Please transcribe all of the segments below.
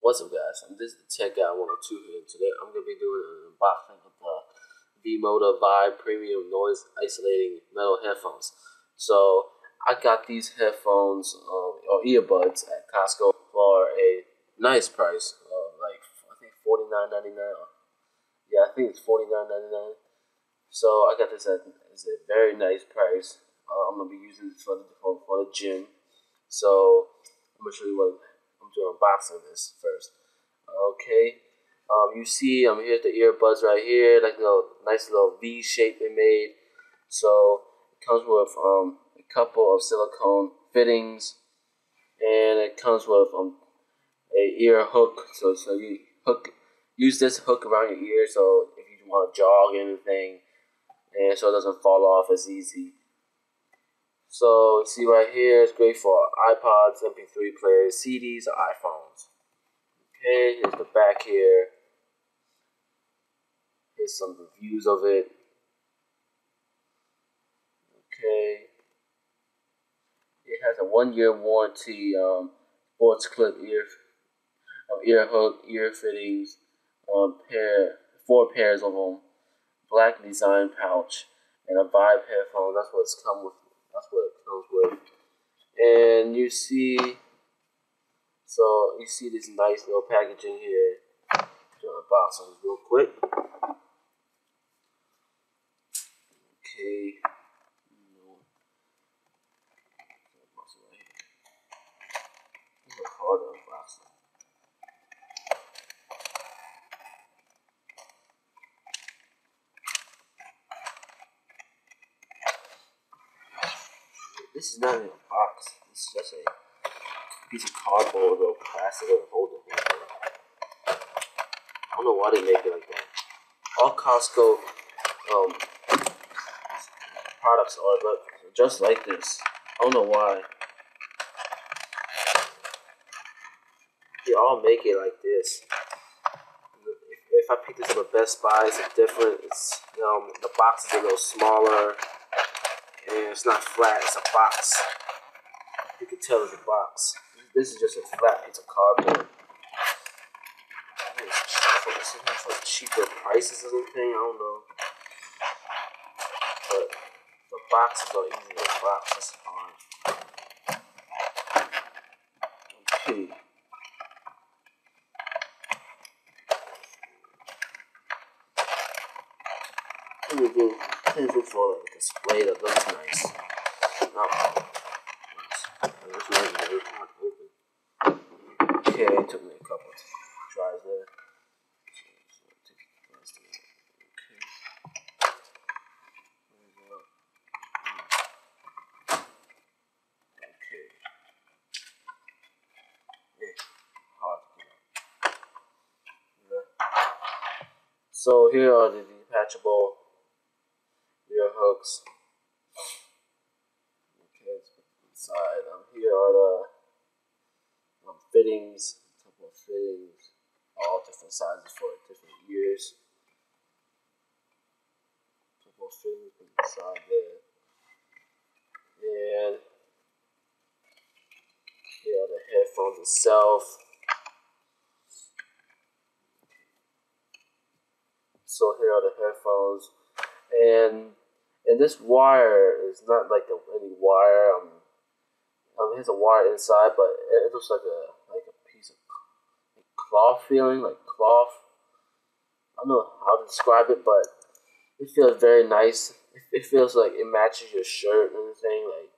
What's up, guys? This is the Tech Guy 102 here, and today I'm going to be doing an unboxing of the V-Moda Vibe Premium Noise Isolating Metal Headphones. So, I got these headphones, or earbuds, at Costco for a nice price of I think $49.99. Yeah, I think it's $49.99. So, I got this at a very nice price. I'm going to be using this for the gym. So, I'm going to show you what I'm doing unboxing this first. Okay. You see, here's the earbuds right here, like a nice little V shape they made. So it comes with a couple of silicone fittings, and it comes with a ear hook. So you use this hook around your ear, so if you want to jog anything, and so it doesn't fall off as easy. So, see right here, it's great for iPods, MP3 players, CDs, or iPhones. Okay, here's the back here. Here's some reviews of it. Okay. It has a 1-year warranty, sports clip ear hook, ear fittings, 4 pairs of them, black design pouch, and a Vibe headphone. That's what it's come with. That's what it comes with. And you see this nice little packaging here. Do a box on this real quick. Okay. It's a hard unboxing. This is not even a box. This is just a piece of cardboard or plastic or holder. I don't know why they make it like that. All Costco products are just like this. I don't know why. They all make it like this. If I pick this up at Best Buy, it's different. It's the box is a little smaller, and it's not flat. It's a box. You can tell it's a box. This is just a flat piece of cardboard. It's for cheaper prices or something. I don't know. But the boxes are easy to box. That's fine. Okay. Here's it for a display that looks nice. Okay, it took me a couple of tries there. So here are the detachable ear hooks. Okay, let's put them inside. Here are the fittings, a couple of fittings, all different sizes for different ears. A couple of fittings put inside there. And here are the headphones itself. So here are the headphones, and this wire is not like any wire. It has a wire inside, but it looks like a piece of cloth feeling, like cloth. I don't know how to describe it, but it feels very nice. It feels like it matches your shirt and everything, like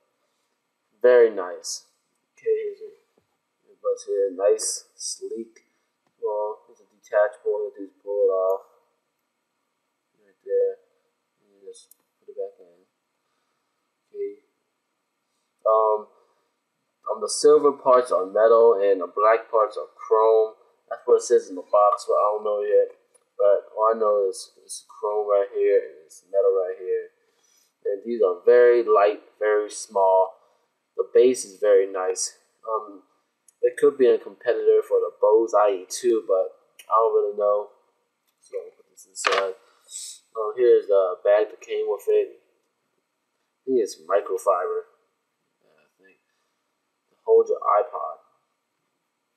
very nice. Okay, here's your earbuds here, nice, sleek. Well, it's a detachable. You just pull it off. There, and you just put it back in. Okay. The silver parts are metal and the black parts are chrome. That's what it says in the box, but I don't know yet. But all I know is it's chrome right here and it's metal right here. And these are very light, very small. The base is very nice. It could be a competitor for the Bose IE2, but I don't really know. So I'll put this inside. Here's the bag that came with it. I think it's microfiber. I think to hold your iPod.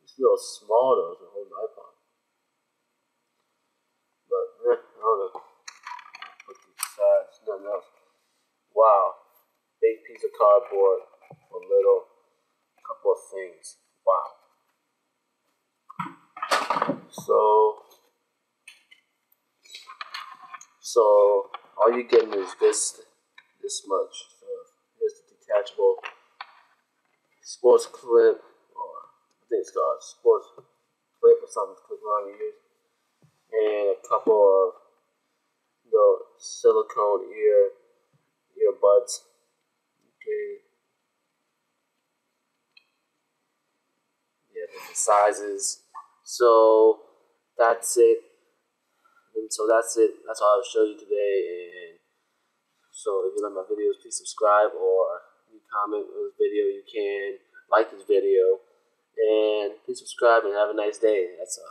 It's a little small though to hold an iPod. But I don't know. Put these sides, nothing else. Wow, big piece of cardboard, a little couple of things. Wow. So all you're getting is this much. So here's the detachable sports clip, or I think it's called sports clip or something to clip around your ears, and a couple of silicone earbuds. Okay. Yeah, different sizes. So that's it. And so that's it. That's all I'll show you today. And so if you like my videos, please subscribe, or you comment on this video. You can like this video, and please subscribe and have a nice day. That's all.